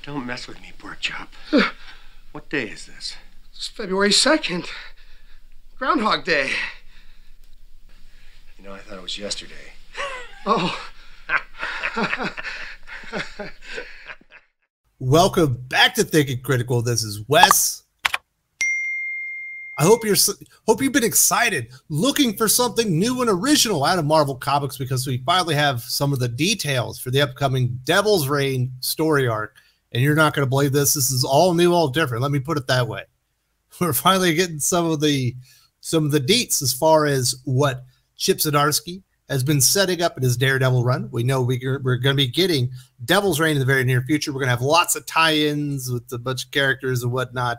Don't mess with me, pork chop. What day is this? It's February 2nd. Groundhog Day. You know, I thought it was yesterday. Oh. Welcome back to Thinking Critical. This is Wes. I hope you've been excited, looking for something new and original out of Marvel Comics, because we finally have some of the details for the upcoming Devil's Reign story arc. And you're not going to believe this. This is all new, all different. Let me put it that way. We're finally getting some of the deets as far as what Chip Zdarsky has been setting up in his Daredevil run. We know we're going to be getting Devil's Reign in the very near future. We're going to have lots of tie-ins with a bunch of characters and whatnot.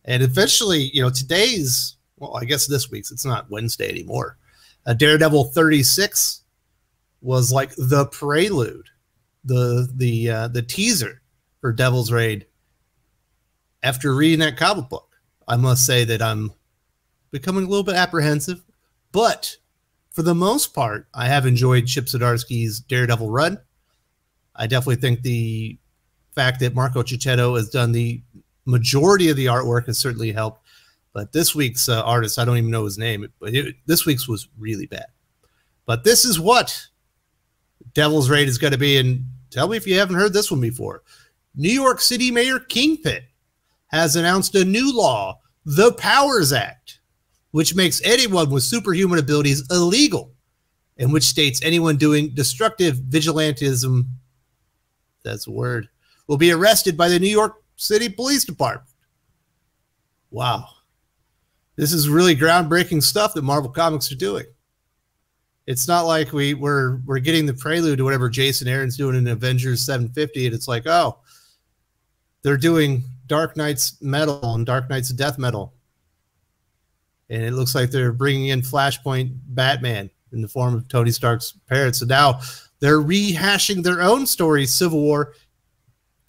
And eventually, you know, today's, well, I guess this week's, it's not Wednesday anymore. Daredevil 36 was like the prelude, the teaser for Devil's Reign. After reading that comic book, I must say that I'm becoming a little bit apprehensive, but for the most part, I have enjoyed Chip Zdarsky's Daredevil run. I definitely think the fact that Marco Checchetto has done the majority of the artwork has certainly helped. But this week's artist, I don't even know his name, but this week's was really bad. But this is what Devil's Reign is going to be. And tell me if you haven't heard this one before. New York City Mayor Kingpin has announced a new law, the Powers Act, which makes anyone with superhuman abilities illegal, and which states anyone doing destructive vigilantism, that's a word, will be arrested by the New York City Police Department. Wow. This is really groundbreaking stuff that Marvel Comics are doing. It's not like we're getting the prelude to whatever Jason Aaron's doing in Avengers 750, and it's like, oh, they're doing Dark Knight's Metal and Dark Knight's Death Metal. And it looks like they're bringing in Flashpoint Batman in the form of Tony Stark's parents. So now they're rehashing their own story, Civil War,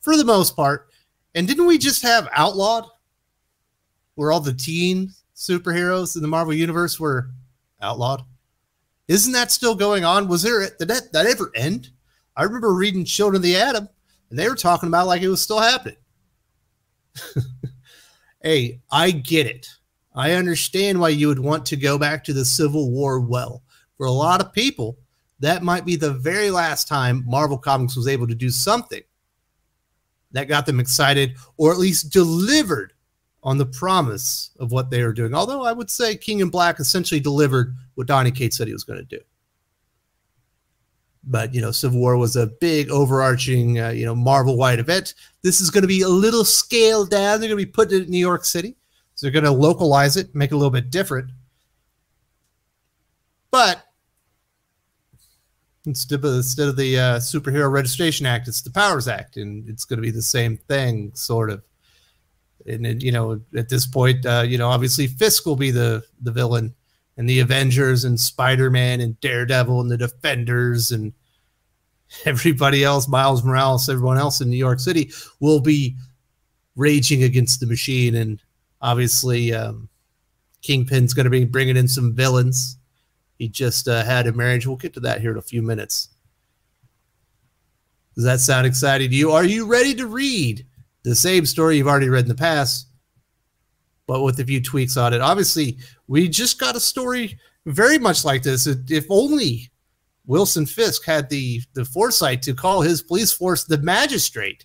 for the most part. And didn't we just have Outlawed, where all the teen superheroes in the Marvel Universe were outlawed? Isn't that still going on? Did that ever end? I remember reading Children of the Atom, and they were talking about like it was still happening. Hey, I get it. I understand why you would want to go back to the Civil War well. For a lot of people, that might be the very last time Marvel Comics was able to do something that got them excited, or at least delivered on the promise of what they were doing. Although I would say King in Black essentially delivered what Donny Cates said he was going to do. But, you know, Civil War was a big overarching, you know, Marvel-wide event. This is going to be a little scaled down. They're going to be putting it in New York City. So they're going to localize it, make it a little bit different. But instead of the Superhero Registration Act, it's the Powers Act. And it's going to be the same thing, sort of. And, you know, at this point, you know, obviously Fisk will be the villain. And the Avengers and Spider-Man and Daredevil and the Defenders and everybody else, Miles Morales, everyone else in New York City will be raging against the machine. And obviously Kingpin's going to be bringing in some villains. He just had a marriage. We'll get to that here in a few minutes. Does that sound exciting to you? Are you ready to read the same story you've already read in the past, but with a few tweaks on it? Obviously, we just got a story very much like this. If only Wilson Fisk had the foresight to call his police force the Magistrate,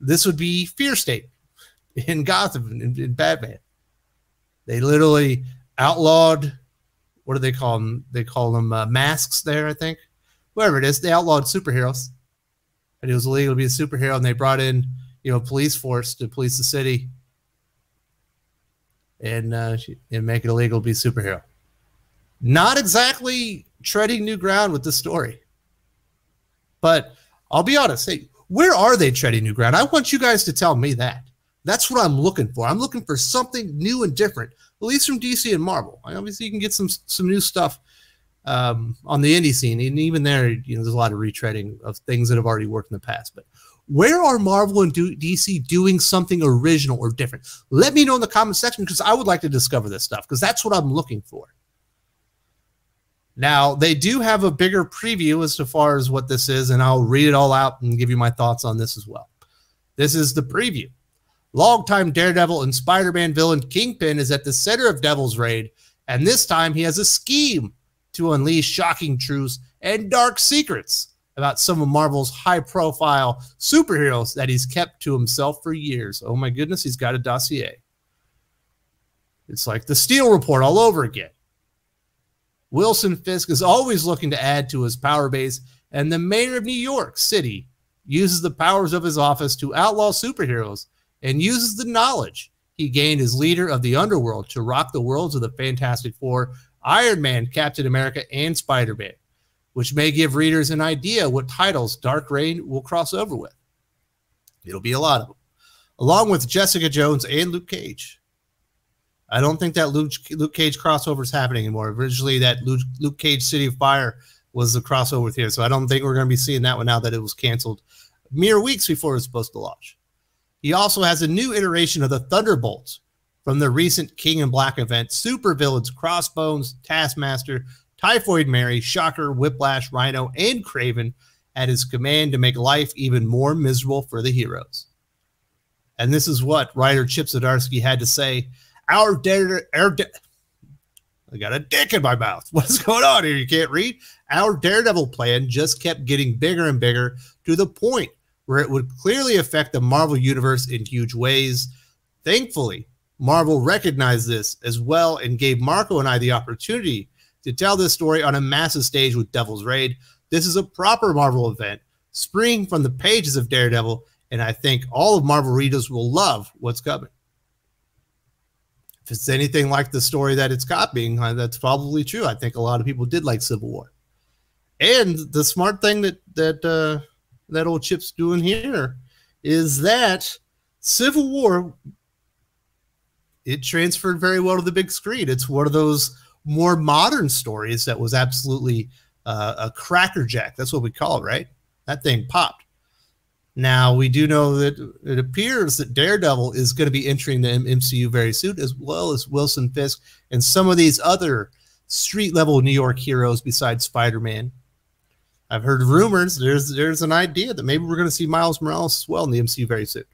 this would be Fear State in Gotham, in Batman. They literally outlawed, what do they call them? They call them masks there, I think. Whoever it is, they outlawed superheroes. And it was illegal to be a superhero, and they brought in, you know, a police force to police the city and make it illegal to be a superhero. Not exactly treading new ground with this story. But I'll be honest, hey, where are they treading new ground? I want you guys to tell me that. That's what I'm looking for. I'm looking for something new and different, at least from DC and Marvel. Obviously, you can get some new stuff on the indie scene, and even there, you know, there's a lot of retreading of things that have already worked in the past. But where are Marvel and DC doing something original or different? Let me know in the comment section, because I would like to discover this stuff, because that's what I'm looking for. Now, they do have a bigger preview as far as what this is, and I'll read it all out and give you my thoughts on this as well. This is the preview. Longtime Daredevil and Spider-Man villain Kingpin is at the center of Devil's Raid, and this time he has a scheme to unleash shocking truths and dark secrets about some of Marvel's high-profile superheroes that he's kept to himself for years. Oh my goodness, he's got a dossier. It's like the Steel Report all over again. Wilson Fisk is always looking to add to his power base, and the mayor of New York City uses the powers of his office to outlaw superheroes and uses the knowledge he gained as leader of the underworld to rock the worlds of the Fantastic Four, Iron Man, Captain America, and Spider-Man, which may give readers an idea what titles Dark Reign will cross over with. It'll be a lot of them, along with Jessica Jones and Luke Cage. I don't think that Luke Cage crossover is happening anymore. Originally, that Luke Cage City of Fire was the crossover with here, so I don't think we're going to be seeing that one now that it was canceled mere weeks before it was supposed to launch. He also has a new iteration of the Thunderbolts from the recent King in Black event. Supervillains Crossbones, Taskmaster, Typhoid Mary, Shocker, Whiplash, Rhino, and Kraven at his command to make life even more miserable for the heroes. And this is what writer Chip Zdarsky had to say. I got a dick in my mouth. What's going on here? You can't read? Our Daredevil plan just kept getting bigger and bigger to the point where it would clearly affect the Marvel Universe in huge ways. Thankfully, Marvel recognized this as well and gave Marco and I the opportunity to tell this story on a massive stage with Devil's Raid. This is a proper Marvel event, springing from the pages of Daredevil, and I think all of Marvel readers will love what's coming. If it's anything like the story that it's copying, that's probably true. I think a lot of people did like Civil War. And the smart thing that old Chip's doing here is that Civil War, it transferred very well to the big screen. It's one of those more modern stories that was absolutely a crackerjack. That's what we call it, right? That thing popped. Now, we do know that it appears that Daredevil is going to be entering the MCU very soon, as well as Wilson Fisk and some of these other street-level New York heroes besides Spider-Man. I've heard rumors, there's an idea that maybe we're going to see Miles Morales as well in the MCU very soon.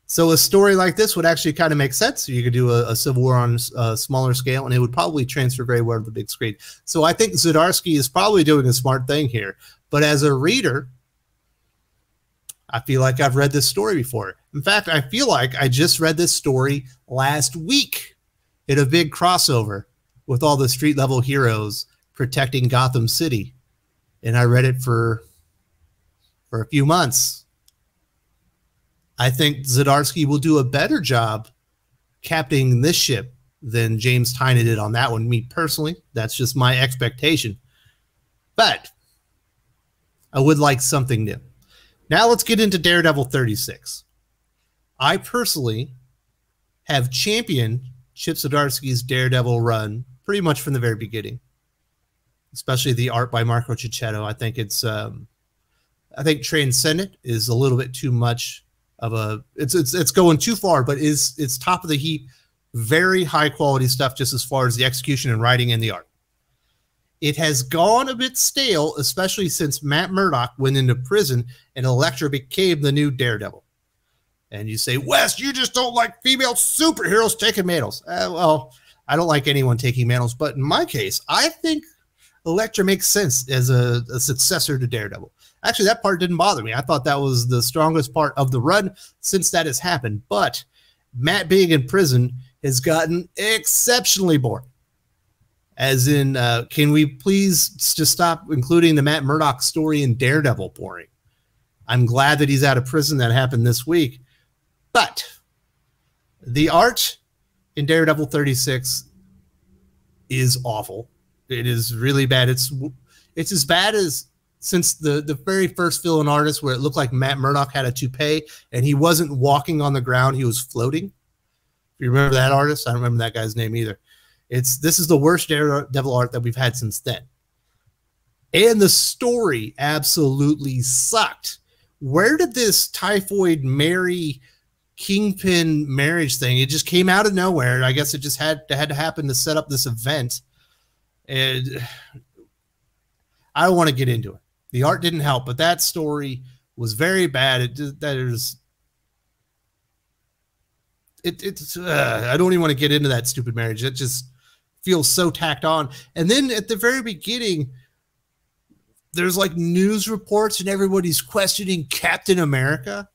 So a story like this would actually kind of make sense. You could do a Civil War on a smaller scale, and it would probably transfer very well to the big screen. So I think Zdarsky is probably doing a smart thing here. But as a reader, I feel like I've read this story before. In fact, I feel like I just read this story last week in a big crossover with all the street-level heroes protecting Gotham City. And I read it for a few months. I think Zdarsky will do a better job captaining this ship than James Tynion did on that one. Me personally, that's just my expectation. But I would like something new. Now let's get into Daredevil 36. I personally have championed Chip Zdarsky's Daredevil run pretty much from the very beginning, especially the art by Marco Checchetto. I think it's, I think Transcendent is a little bit too much of a, it's going too far, but it's top of the heap, very high quality stuff just as far as the execution and writing and the art. It has gone a bit stale, especially since Matt Murdock went into prison and Elektra became the new Daredevil. And you say, Wes, you just don't like female superheroes taking mantles. Well, I don't like anyone taking mantles, but in my case, I think Elektra makes sense as a successor to Daredevil. Actually, that part didn't bother me. I thought that was the strongest part of the run since that has happened. But Matt being in prison has gotten exceptionally boring. As in, can we please just stop including the Matt Murdock story in Daredevil boring? I'm glad that he's out of prison. That happened this week. But the art in Daredevil 36 is awful. It is really bad. It's as bad as since the very first villain artist where it looked like Matt Murdock had a toupee and he wasn't walking on the ground. He was floating. If you remember that artist, I don't remember that guy's name either. This is the worst Daredevil art that we've had since then. And the story absolutely sucked. Where did this Typhoid Mary Kingpin marriage thing? It just came out of nowhere. I guess it just had to happen to set up this event. And I don't want to get into it. The art didn't help, but that story was very bad. it's I don't even want to get into that stupid marriage. It just feels so tacked on. And then at the very beginning, there's like news reports and everybody's questioning Captain America.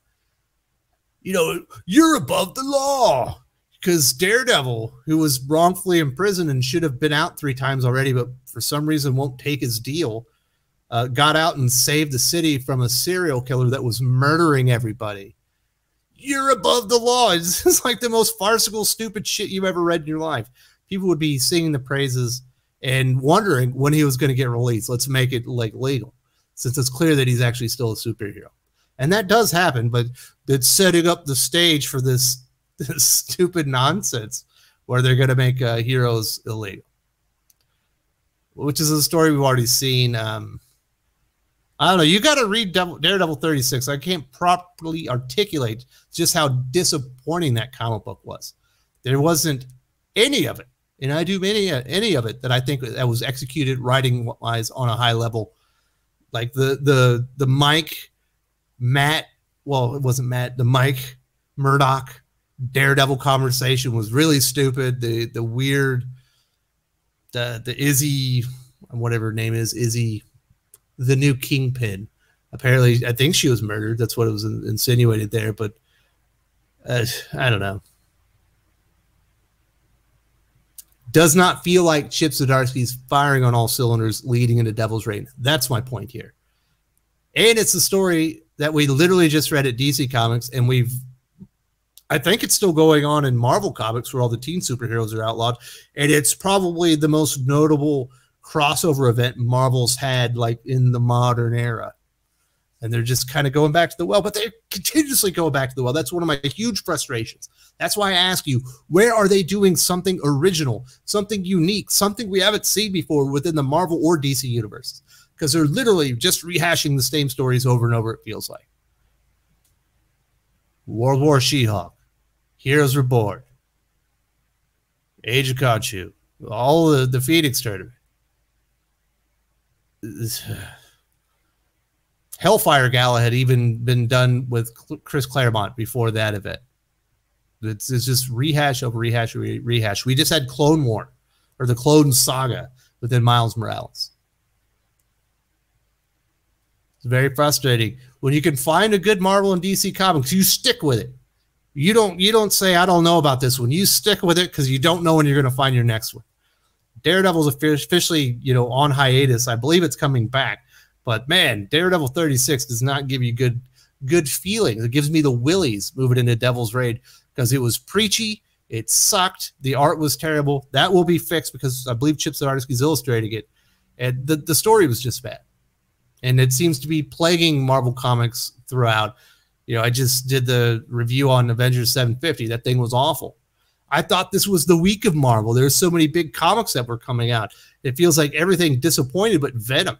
You know, you're above the law. Because Daredevil, who was wrongfully imprisoned and should have been out 3 times already, but for some reason won't take his deal, got out and saved the city from a serial killer that was murdering everybody. You're above the law. It's just like the most farcical, stupid shit you've ever read in your life. People would be singing the praises and wondering when he was going to get released. Let's make it like legal, since it's clear that he's actually still a superhero. And that does happen, but it's setting up the stage for this stupid nonsense where they're going to make heroes illegal, which is a story we've already seen. I don't know. You got to read Daredevil 36. I can't properly articulate just how disappointing that comic book was. There wasn't any of it, and I do any of it that I think that was executed writing wise on a high level. Like the Matt, well, it wasn't Matt. The Mike Murdoch Daredevil conversation was really stupid. The weird, the Izzy, whatever her name is, Izzy, the new Kingpin. Apparently, I think she was murdered. That's what it was insinuated there. But I don't know. Does not feel like Chip Zdarsky's firing on all cylinders, leading into Devil's Reign. That's my point here. And it's a story that we literally just read at DC Comics, and I think it's still going on in Marvel Comics where all the teen superheroes are outlawed. And it's probably the most notable crossover event Marvel's had like in the modern era. And they're just kind of going back to the well, but they're continuously going back to the well. That's one of my huge frustrations. That's why I ask you, where are they doing something original, something unique, something we haven't seen before within the Marvel or DC universes? Because they're literally just rehashing the same stories over and over, it feels like. World War She-Hulk, Heroes Reborn, Age of Khonshu, all the Phoenix tournament. Hellfire Gala had even been done with Chris Claremont before that event. It's just rehash over rehash, rehash. We just had Clone War, or the Clone Saga within Miles Morales. It's very frustrating. When you can find a good Marvel and DC comics, you stick with it. You don't say, I don't know about this one. You stick with it because you don't know when you're going to find your next one. Daredevil's officially, on hiatus. I believe it's coming back. But man, Daredevil 36 does not give you good feelings. It gives me the willies moving into Devil's Reign because it was preachy. It sucked. The art was terrible. That will be fixed because I believe Chip Zdarsky's illustrating it. And the story was just bad. And it seems to be plaguing Marvel Comics throughout. I just did the review on Avengers 750. That thing was awful. I thought this was the week of Marvel. There's so many big comics that were coming out. It feels like everything disappointed but Venom.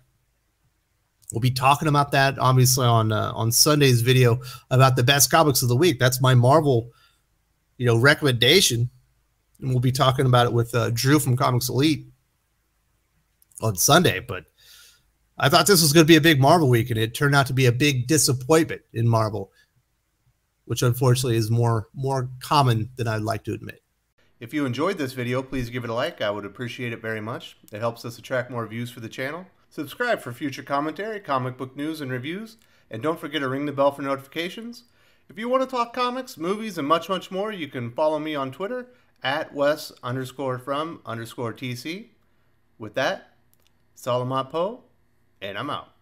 We'll be talking about that, obviously, on Sunday's video about the best comics of the week. That's my Marvel, recommendation. And we'll be talking about it with Drew from Comics Elite on Sunday. But I thought this was going to be a big Marvel week, and it turned out to be a big disappointment in Marvel, which unfortunately is more common than I'd like to admit. If you enjoyed this video, please give it a like. I would appreciate it very much. It helps us attract more views for the channel. Subscribe for future commentary, comic book news, and reviews. And don't forget to ring the bell for notifications. If you want to talk comics, movies, and much, much more, you can follow me on Twitter at Wes_from_TC. With that, Salamat Po, and I'm out.